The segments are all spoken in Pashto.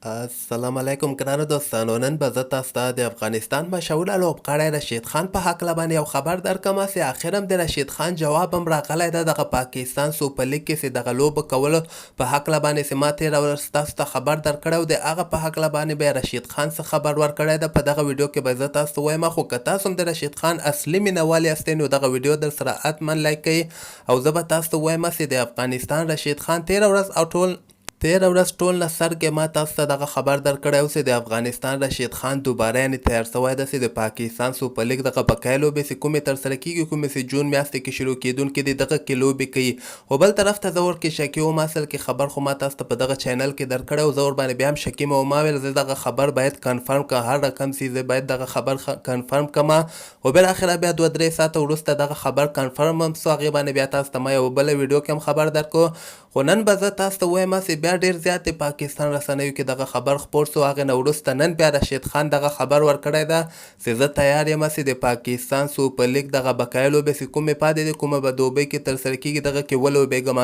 السلام علیکم ګرانو دوستانو. نن به زه تاسو ته د افغانستان مشهوره لوبغاړی رشید خان په هکله باندې یو خبر درکوم چې اخر هم د رشید خان جواب هم راغلی ده دغه پاکستان سوپر لیګ کې چې دغه لوبه کولو په هکله باندې چې ما تېره ورځ تاسو ته خبر درکړی و د هغه په هکله باندې به رشید خان څه خبر ورکړی ده په دغه ویډیو کې به زه تاسو ته وایم. خو که تاسو هم د رشید خان اصلي مینوال یاستئ نو دغه ویډیو در سره حتما لایک کړئ او زه به تاسو ته وایم چې د افغانستان رشید خان تېره ورځ ټول نه سرګې ما تاسو ته دغه خبر درکړی و چې د افغانستان رشید خان دوباره یعنې تیار سوی ده چې د پاکستان سوپر لیګ دغه بقایي لوبې چې کومې ترسره کیږي کومې چې جون میاشتې کې شروع کیدونکې دي دغه کې لوبې کوي. خو بل طرف ته زه ورکې شکي وم اصل کې خبر خو ما تاسو ته په دغه چینل کې درکړی و زه ورباندې بیا هم شکي مه وما ویل زه دغه خبر باید کنفرم کړم هر رقم چې زه باید دغه خبر کنفرم کړم. خو بالاخره بیا 2-3 ساعته وروسته دغه خبر کنفرم هم سو هغې باندې بیا تاسو ته ما یوه بله ویډیو کې هم خبر درکړو. خو نن به زه تاسو ته وایم چې بیا ډېر زیات د پاکستان رسنیو کې دغه خبر خپور سو. هغې نه وروسته نن بیا رشید خان دغه خبر ورکړی ده چې زه تیار یم چې د پاکستان سوپر لیګ دغه بقایي لوبې چې کومې پاتې دي کومه به دوبۍ کې ترسره کیږي دغه کې ولوبېږم.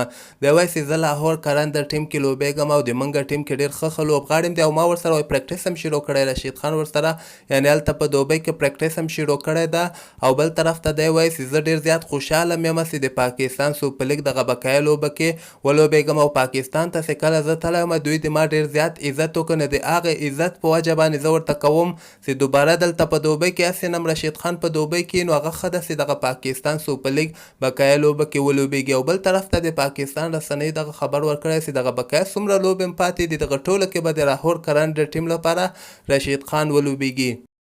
بیا وایي چې زه لاهور کرندر ټیم کې لوبېږم او د منګه ټیم کې ډېر ښه لوبغاړی یم دی او ما ورسره وایي پریکټس هم شروع کړی رشید خان ورسره یعنې هلته په دوبۍ کې پریکټس هم شروع کړی ده. او بل طرف ته دی وایي چې زه ډېر زیات خوشحاله یم چې د پاکستان سوپر لیګ دغه بقایي لوبه کې ولوبېږم او پاکستان ته چې کله زه تللی یم دوی د ما ډېر زیات عزت وکړ نو د هغې عزت په وجه باندې زه ورته کوم چې دوباره دلته په دوبۍ کې هسې نم رشید خان په دوبۍ کې نو هغه ښه ده چې دغه پاکستان سوپر لیګ بقایي لوبه کې ولوبېږي. او بل طرف ته د پاکستان رسنیو دغه خبر ورکړی چې دغه بقایي څومره لوبې هم پاتې دي دغه ټوله کې به د لاهور کرندر ټیم لپاره رشید خان ولوبېږي.